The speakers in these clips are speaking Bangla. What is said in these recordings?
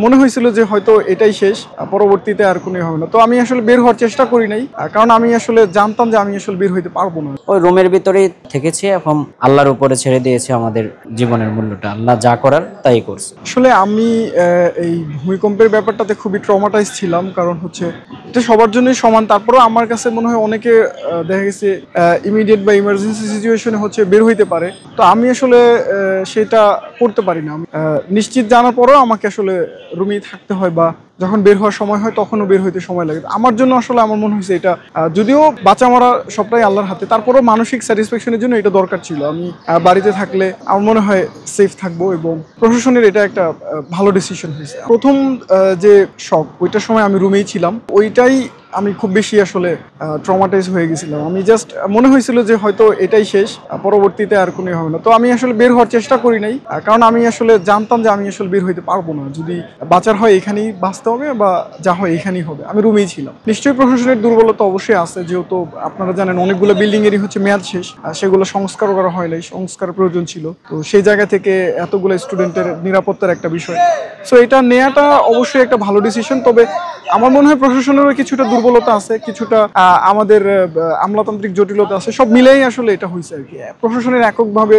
মনে হয়েছিল যে হয়তো এটাই শেষ, পরবর্তীতে আর কোনো হবে না। তো আমি আসলে বের হওয়ার চেষ্টা করি নাই, কারণ আমি আসলে জানতাম যে আমি আসলে বের হইতে পারবো না। ওই রুমের ভিতরেই থেকেছি এবং আল্লাহর উপরে ছেড়ে দিয়েছি আমাদের জীবনের মূল্যটা। আল্লাহ যা করার তাই করছে। আসলে আমি এই ভূমিকম্পের ব্যাপারটাতে খুবই ট্রমাটাইজ ছিলাম, কারণ হচ্ছে এটা সবার জন্যই সমান। তারপরেও আমার কাছে মনে হয় অনেকে দেখা গেছে ইমিডিয়েট বা ইমার্জেন্সি সিচুয়েশনে হচ্ছে বের হইতে পারে, তো আমি আসলে সেটা করতে পারি না। আমি নিশ্চিত জানার পরেও আমাকে আসলে রুমেই থাকতে হয়, বা যখন বের হওয়ার সময় হয় তখনও বের হইতে সময় লাগে। আমার জন্য আসলে আমার মনে হয়েছে এটা, যদিও বাঁচা মরা সবটাই আল্লাহর হাতে, তারপরেও মানসিক স্যাটিসফ্যাকশনের জন্য এটা দরকার ছিল। আমি বাড়িতে থাকলে আমার মনে হয় সেফ থাকবো, এবং প্রশাসনের এটা একটা ভালো ডিসিশন হয়েছে। প্রথম যে শক, ওইটার সময় আমি রুমেই ছিলাম, ওইটাই আমি খুব বেশি আসলে ট্রমাটাইজ হয়ে গেছিলাম। আমি জাস্ট মনে হয়েছিল যে হয়তো এটাই শেষ, পরবর্তীতে আর কোনো হবে না। তো আমি আসলে বের হওয়ার চেষ্টা করি নাই, কারণ আমি আসলে জানতাম যে আমি আসলে বের হইতে পারবো না। যদি বাঁচার হয় এখানেই বাঁচতে হবে, বা যা হয় এখানেই হবে। আমি রুমেই ছিলাম। নিশ্চয়ই প্রশাসনের দুর্বলতা অবশ্যই আছে, যেহেতু আপনারা জানেন অনেকগুলো বিল্ডিং এরই হচ্ছে মেয়াদ শেষ, সেগুলো সংস্কার করা হয় নাই, সংস্কার প্রয়োজন ছিল। তো সেই জায়গা থেকে এতগুলো স্টুডেন্টের নিরাপত্তার একটা বিষয়, সো এটা নেওয়াটা অবশ্যই একটা ভালো ডিসিশন। তবে আমার মনে হয় প্রশাসনেরও কিছুটা দুর্বলতা আছে, কিছুটা আমাদের আমলাতান্ত্রিক জটিলতা আছে, সব মিলেই আসলে এটা হয়েছে আর কি। প্রশাসনের এককভাবে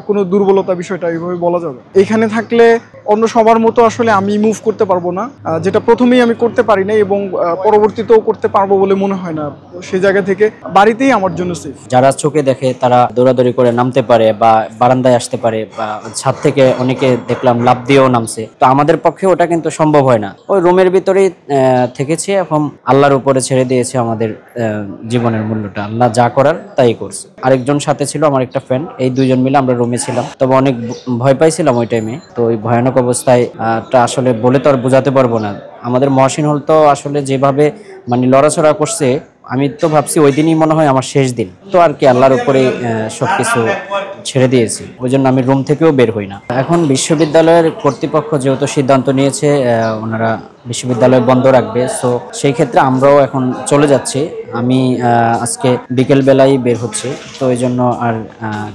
কোনো দুর্বলতা বিষয়টা এইভাবে বলা যাবে। এখানে থাকলে অন্য সবার মতো আসলে আমি মুভ করতে পারবো না, যেটা প্রথমেই আমি করতে পারি না, এবং পরবর্তীতেও করতে পারবো বলে মনে হয় না। সেই জায়গা থেকে বাড়িতেই আমার জন্য সেফ। যারা চোখে দেখে তারা দৌড়াদৌড়ি করে নামতে পারে বা বারান্দায় আসতে পারে, বা ছাদ থেকে অনেকে দেখলাম লাফ দিয়েও নামছে। তো আমাদের পক্ষে ওটা কিন্তু সম্ভব হয় না। ওই রুমের ভিতরেই থেকেছি এবং আল্লাহর উপরে ছেড়ে দিয়েছি আমাদের জীবনের মূল্যটা। আল্লাহ যা করার তাই করছে। আরেকজন সাথে ছিল আমার একটা ফ্রেন্ড, এই দুইজন মিলে আমরা রুমে ছিলাম। তবে অনেক ভয় পাইছিলাম ওই টাইমে। তো ওই ভয়ানক অবস্থায় আসলে বলে তো আর বোঝাতে পারবো না। আমাদের মহসিন হল তো আসলে যেভাবে মানে লড়াচড়া করছে, আমি তো ভাবছি ওই দিনই মনে হয় আমার শেষ দিন। তো আর কি আল্লাহর উপরে সবকিছু ছেড়ে দিয়েছি, ওই জন্য আমি রুম থেকেও বের হই না। এখন বিশ্ববিদ্যালয়ের কর্তৃপক্ষ যেহেতু সিদ্ধান্ত নিয়েছে ওনারা বিশ্ববিদ্যালয় বন্ধ রাখবে, সো সেই ক্ষেত্রে আমরাও এখন চলে যাচ্ছি। আমি আজকে বিকেল বেলায় বের হচ্ছে, তো এই জন্য আর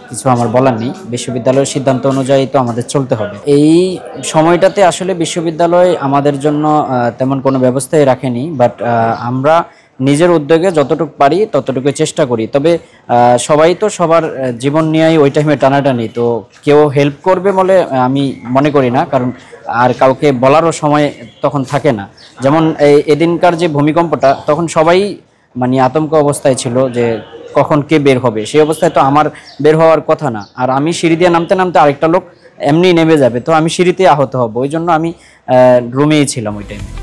কিছু আমার বলার নেই। বিশ্ববিদ্যালয়ের সিদ্ধান্ত অনুযায়ী তো আমাদের চলতে হবে। এই সময়টাতে আসলে বিশ্ববিদ্যালয় আমাদের জন্য তেমন কোনো ব্যবস্থাই রাখেনি, বাট আমরা নিজের উদ্যোগে যতটুকু পারি ততটুকু চেষ্টা করি। তবে সবাই তো সবার জীবন নিয়েই ওই টাইমে টানাটানি, তো কেউ হেল্প করবে বলে আমি মনে করি না, কারণ আর কাউকে বলারও সময় তখন থাকে না। যেমন এদিনকার যে ভূমিকম্পটা, তখন সবাই মানে আতঙ্ক অবস্থায় ছিল যে কখন কে বের হবে। সেই অবস্থায় তো আমার বের হওয়ার কথা না, আর আমি সিঁড়ি দিয়ে নামতে নামতে আরেকটা লোক এমনি নেমে যাবে, তো আমি সিঁড়িতে আহত হব। ওই জন্য আমি রুমেই ছিলাম ওই টাইমে।